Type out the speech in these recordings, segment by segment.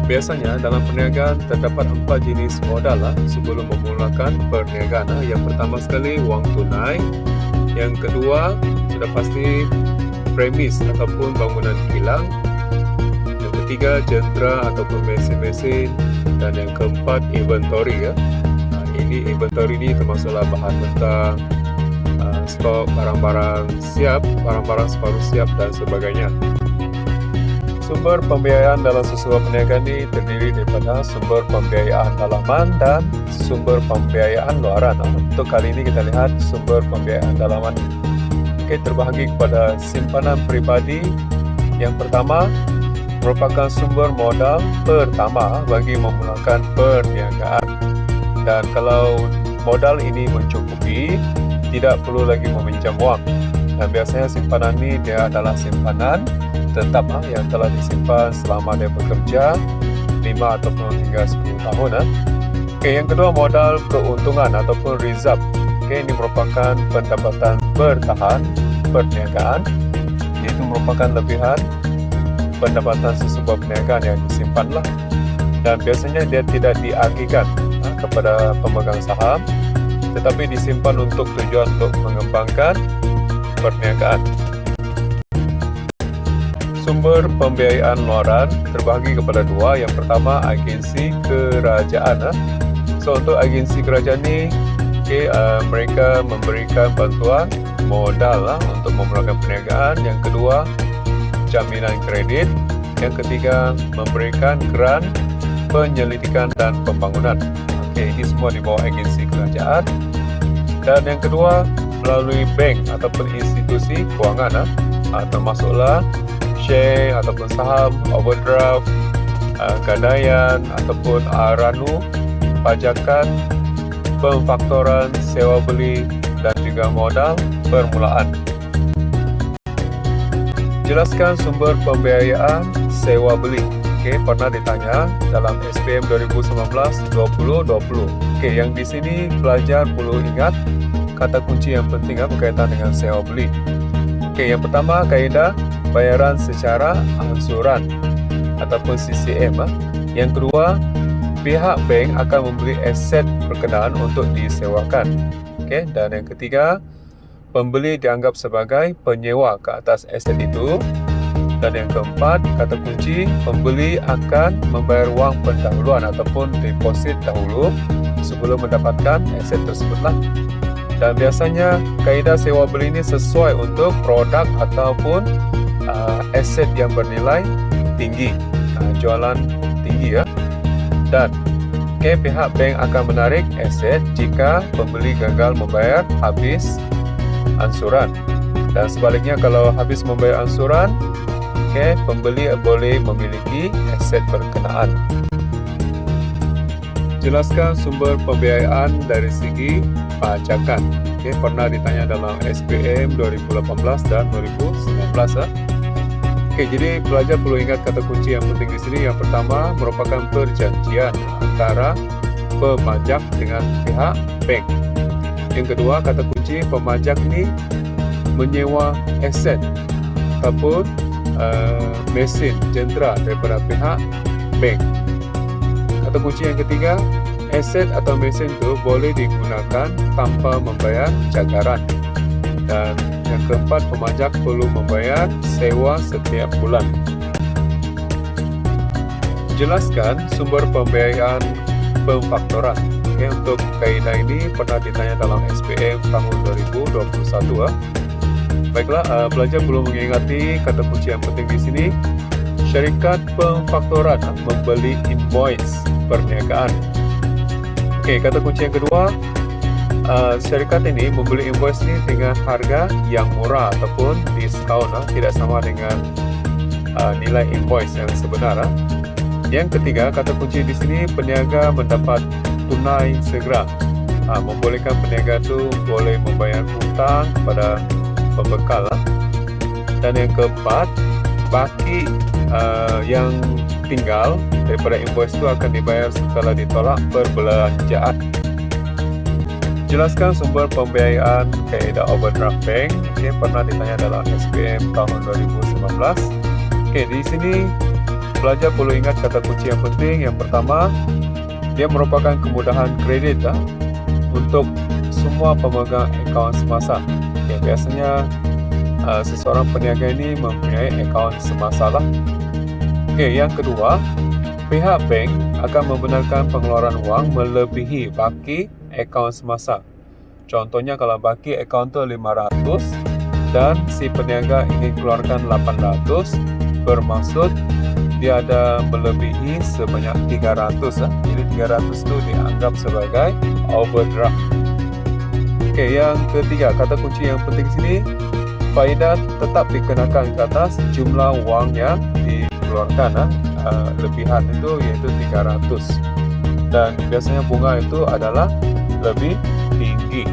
Biasanya dalam perniagaan terdapat 4 jenis modal sebelum memulakan perniagaan. Yang pertama sekali wang tunai, yang kedua sudah pasti premis ataupun bangunan kilang, yang ketiga jentera ataupun mesin-mesin, dan yang keempat inventory. Ini inventory ini termasuklah bahan mentah, stok barang-barang siap, barang-barang separuh siap dan sebagainya. Sumber pembiayaan dalam sebuah perniagaan ini terdiri daripada sumber pembiayaan dalaman dan sumber pembiayaan luaran. Untuk kali ini kita lihat sumber pembiayaan dalaman. Terbahagi kepada simpanan pribadi. Yang pertama merupakan sumber modal pertama bagi memulakan perniagaan. Dan kalau modal ini mencukupi, tidak perlu lagi meminjam wang. Dan biasanya simpanan ini dia adalah simpanan tetap yang telah disimpan selama dia bekerja 5 ataupun hingga 10 tahun. Yang kedua modal keuntungan ataupun reserve. Ini merupakan pendapatan bertahan perniagaan, iaitu merupakan lebihan pendapatan sesebuah perniagaan yang disimpanlah, dan biasanya dia tidak diagihkan kepada pemegang saham, tetapi disimpan untuk tujuan untuk mengembangkan perniagaan. Sumber pembiayaan luaran terbahagi kepada dua. Yang pertama agensi kerajaan. So untuk agensi kerajaan ini, mereka memberikan bantuan modal untuk memulakan perniagaan. Yang kedua jaminan kredit. Yang ketiga memberikan grant penyelidikan dan pembangunan. Ini semua di bawah agensi kerajaan. Dan yang kedua melalui bank ataupun institusi kewangan, termasuklah share ataupun saham, overdraft, gadaian ataupun ranu, pajakan, pemfaktoran, sewa beli, dan juga modal permulaan. Jelaskan sumber pembiayaan sewa beli. Pernah ditanya dalam SPM 2019-2020. Yang di sini pelajar perlu ingat kata kunci yang penting berkaitan dengan sewa beli. Yang pertama kaedah bayaran secara angsuran ataupun CCM. Yang kedua, pihak bank akan membeli aset berkenaan untuk disewakan. Dan yang ketiga, pembeli dianggap sebagai penyewa ke atas aset itu. Dan yang keempat, kata kunci, pembeli akan membayar wang pendahuluan ataupun deposit dahulu sebelum mendapatkan aset tersebutlah. Dan biasanya kaedah sewa beli ini sesuai untuk produk ataupun aset yang bernilai tinggi, jualan tinggi Dan pihak bank akan menarik aset jika pembeli gagal membayar habis angsuran. Dan sebaliknya kalau habis membayar angsuran, pembeli boleh memiliki aset berkenaan. Jelaskan sumber pembiayaan dari segi pajakan. Pernah ditanya dalam SPM 2018 dan 2019. Jadi pelajar perlu ingat kata kunci yang penting di sini. Yang pertama merupakan perjanjian antara pemajak dengan pihak bank. Yang kedua, kata kunci pemajak ini menyewa aset ataupun mesin jentera daripada pihak bank. Kata kunci yang ketiga, aset atau mesin itu boleh digunakan tanpa membayar cagaran. Dan yang keempat, pemajak perlu membayar sewa setiap bulan. Jelaskan sumber pembiayaan pemfaktoran. Untuk kaedah ini pernah ditanya dalam SPM tahun 2021. Baiklah, pelajar perlu mengingati kata kunci yang penting di sini. Syarikat pemfaktoran membeli invoice perniagaan. Kata kunci yang kedua, syarikat ini membeli invoice ini dengan harga yang murah ataupun diskaun, tidak sama dengan nilai invoice yang sebenar. Yang ketiga, kata kunci di sini peniaga mendapat tunai segera. Membolehkan peniaga itu boleh membayar hutang kepada pembekal. Dan yang keempat, baki yang tinggal daripada invoice itu akan dibayar setelah ditolak perbelanjaan. Jelaskan sumber pembiayaan kaedah overdraft bank. Pernah ditanya dalam SPM tahun 2019. Di sini pelajar perlu ingat kata kunci yang penting. Yang pertama, dia merupakan kemudahan kredit untuk semua pemegang akaun semasa. Okay, biasanya seseorang peniaga ini mempunyai akaun semasa lah. Okay, yang kedua, pihak bank akan membenarkan pengeluaran wang melebihi baki akaun semasa. Contohnya kalau baki akaun tu 500 dan si peniaga ingin keluarkan 800, bermaksud dia ada melebihi sebanyak 300. Jadi 300 itu dianggap sebagai overdraft. Okey, yang ketiga, kata kunci yang penting sini, faedah tetap dikenakan ke atas jumlah wang yang dikeluarkan. Lebihan itu iaitu 300. Dan biasanya bunga itu adalah lebih tinggi.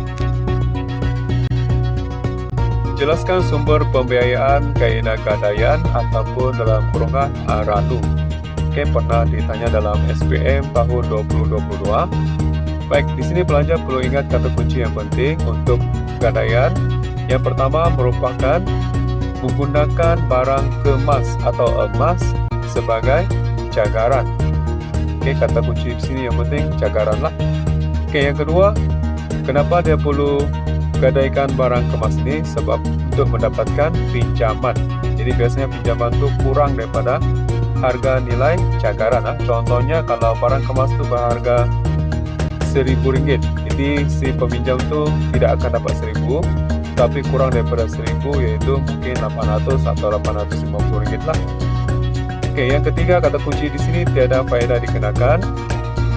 Jelaskan sumber pembiayaan kaedah gadaian ataupun dalam kurungan RANU. Okay, pernah ditanya dalam SPM tahun 2022. Baik, di sini pelajar perlu ingat kata kunci yang penting untuk gadaian. Yang pertama merupakan menggunakan barang kemas atau emas sebagai cagaran. Okay, kata kunci di sini yang penting cagaran lah. Okay, yang kedua, kenapa dia perlu gadaikan barang kemas ini? Sebab untuk mendapatkan pinjaman. Jadi biasanya pinjaman itu kurang daripada harga nilai cagaran. Contohnya kalau barang kemas itu berharga RM1,000, jadi si peminjam itu tidak akan dapat 1,000, tapi kurang daripada 1,000 iaitu mungkin 800 atau RM850 lah. Okey, yang ketiga, kata kunci di sini tiada faedah dikenakan.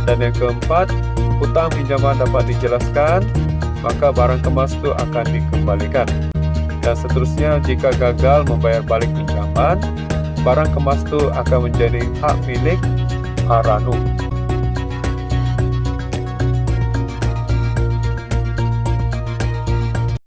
Dan yang keempat, hutang pinjaman dapat dijelaskan, maka barang kemas itu akan dikembalikan. Dan seterusnya, jika gagal membayar balik pinjaman, barang kemas itu akan menjadi hak milik RANU.